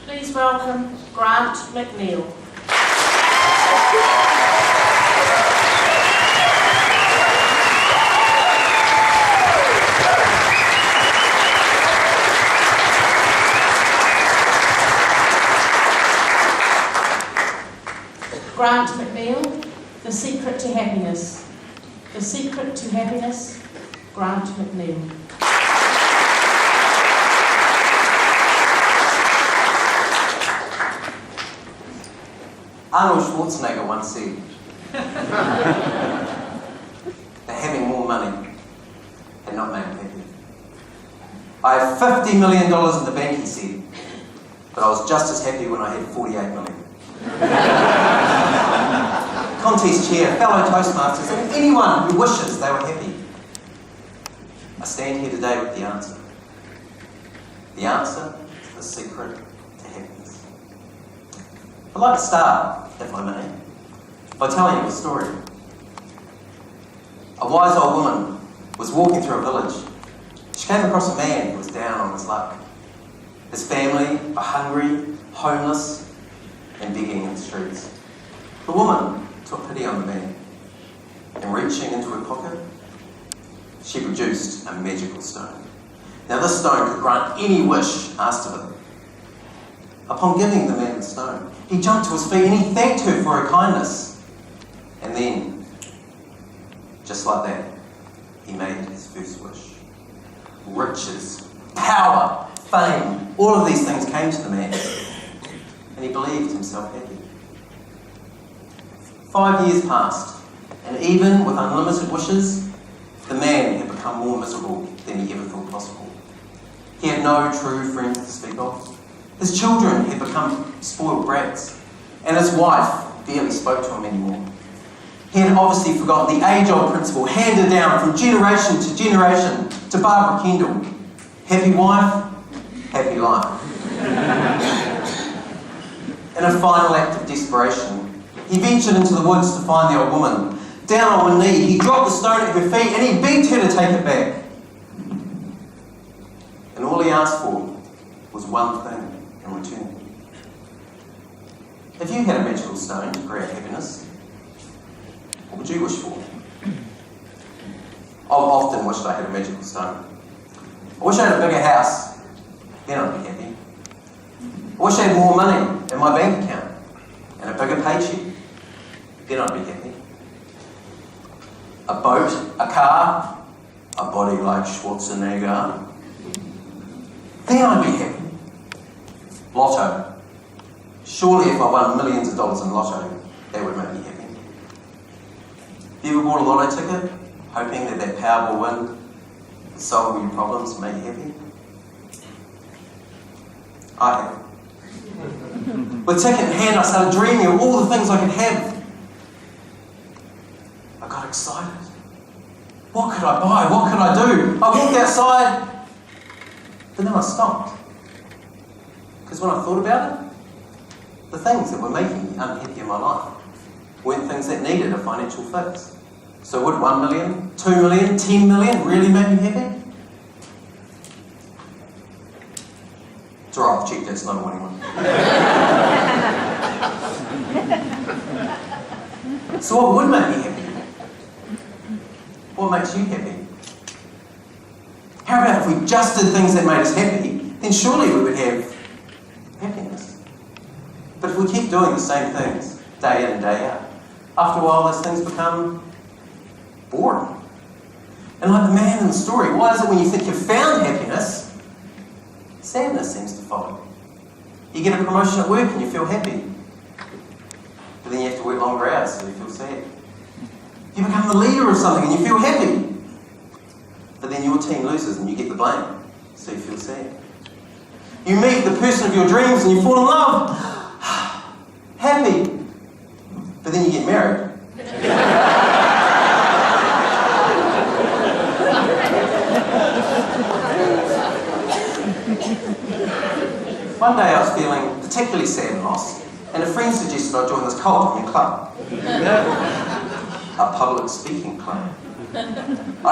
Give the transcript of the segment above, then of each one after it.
Please welcome Grant McNeill. Grant McNeill, The Secret to Happiness. The Secret to Happiness, Grant McNeill. Arnold Schwarzenegger once said that having more money had not made him happy. I have $50 million in the bank, he said, but I was just as happy when I had 48 million. Contest chair, fellow Toastmasters, and anyone who wishes they were happy. I stand here today with the answer. The answer to the secret to happiness. I'd like to start, if I may, by telling you a story. A wise old woman was walking through a village. She came across a man who was down on his luck. His family are hungry, homeless, and begging in the streets. The woman took pity on the man, and reaching into her pocket, she produced a magical stone. Now this stone could grant any wish asked of it. Upon giving the man the stone, he jumped to his feet and he thanked her for her kindness. And then, just like that, he made his first wish. Riches, power, fame, all of these things came to the man, and he believed himself happy. 5 years passed, and even with unlimited wishes, the man had become more miserable than he ever thought possible. He had no true friends to speak of. His children had become spoiled brats, and his wife barely spoke to him anymore. He had obviously forgotten the age-old principle handed down from generation to Barbara Kendall. Happy wife, happy life. In a final act of desperation, he ventured into the woods to find the old woman. Down on one knee, he dropped the stone at her feet and he begged her to take it back. And all he asked for was one thing in return. If you had a magical stone to create happiness, what would you wish for? I've often wished I had a magical stone. I wish I had a bigger house, then I'd be happy. I wish I had more money in my bank account and a bigger paycheck, then I'd be happy. A boat, a car, a body like Schwarzenegger, then I'd be happy. Lotto. Surely if I won millions of dollars in lotto, that would make me happy. You ever bought a lotto ticket, hoping that Powerball win would solve all your problems and make you happy? I have. With ticket in hand, I started dreaming of all the things I could have. I got excited. What could I buy? What could I do? I walked outside, but then I stopped. Because when I thought about it, the things that were making me unhappy in my life weren't things that needed a financial fix. So would 1 million, 2 million, 10 million really make me happy? It's alright, I've checked, that's not a winning one. So what would make me happy? What makes you happy? How about if we just did things that made us happy, then surely we would have happiness. But if we keep doing the same things day in and day out, after a while those things become boring. And like the man in the story, why is it when you think you've found happiness, sadness seems to follow? You get a promotion at work and you feel happy, but then you have to work longer hours so you feel sad. You become the leader of something and you feel happy, but then your team loses and you get the blame, so you feel sad. You meet the person of your dreams and you fall in love, happy, but then you get married. One day I was feeling particularly sad and lost, and a friend suggested I join this cult in club. A public speaking club. I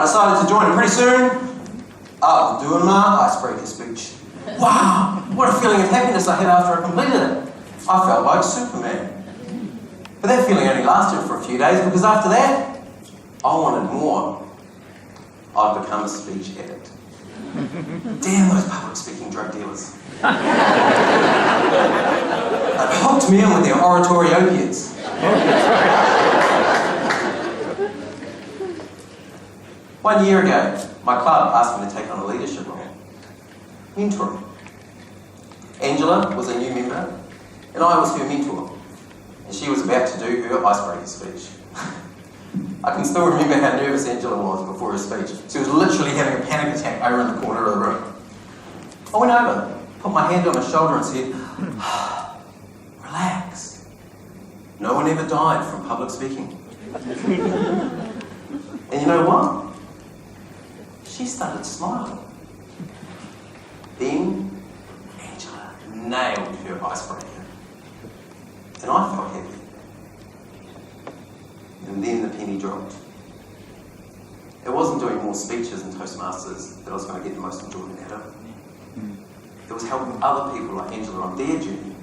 decided to join, and pretty soon, I was doing my icebreaker speech. Wow, what a feeling of happiness. happiness I had after I completed it. I felt like Superman. But that feeling only lasted for a few days because after that, I wanted more. I'd become a speech addict. Damn those public speaking drug dealers. They hooked me in with their oratory opiates. One year ago, my club asked me to take on a leadership role. Mentoring. Angela was a new member, and I was her mentor. And she was about to do her icebreaker speech. I can still remember how nervous Angela was before her speech. She was literally having a panic attack over in the corner of the room. I went over, put my hand on her shoulder and said, relax. No one ever died from public speaking. And you know what? She started smiling. Then Angela nailed her icebreaker. And I felt happy. And then the penny dropped. It wasn't doing more speeches in Toastmasters that I was going to get the most enjoyment out of. It was helping other people like Angela on their journey.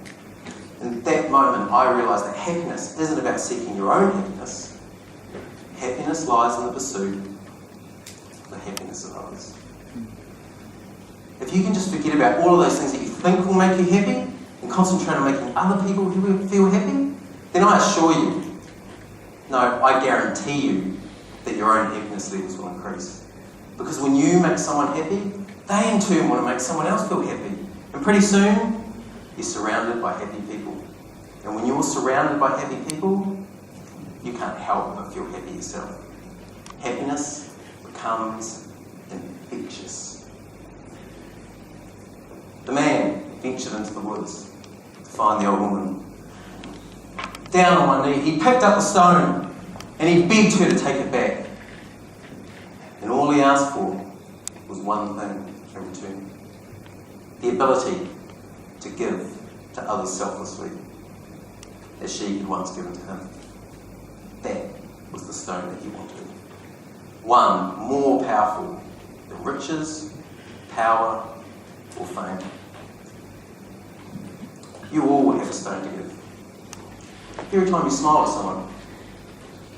And at that moment, I realised that happiness isn't about seeking your own happiness. Happiness lies in the pursuit of the happiness of others. If you can just forget about all of those things that you think will make you happy and concentrate on making other people feel happy, then I assure you, no, I guarantee you that your own happiness levels will increase. Because when you make someone happy, they in turn want to make someone else feel happy. And pretty soon, you're surrounded by happy people. And when you're surrounded by happy people, you can't help but feel happy yourself. Happiness becomes infectious. The man ventured into the woods to find the old woman. Down on one knee, he picked up the stone and he begged her to take it back. And all he asked for was one thing in return: the ability to give to others selflessly, as she had once given to him. That was the stone that he wanted. One more powerful than riches, power, or fame. You all have a stone to give. Every time you smile at someone,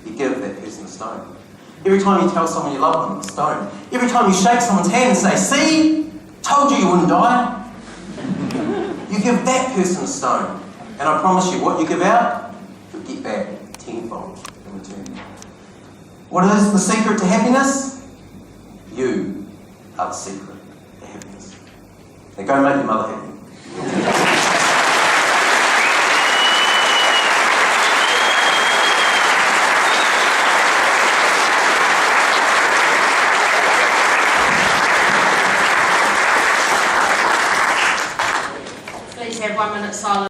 you give that person a stone. Every time you tell someone you love them, a stone. Every time you shake someone's hand and say, "See, told you you wouldn't die," you give that person a stone. And I promise you, what you give out, you'll get back tenfold in return. What is the secret to happiness? You are the secret to happiness. Now go make your mother happy. Please have 1 minute silence.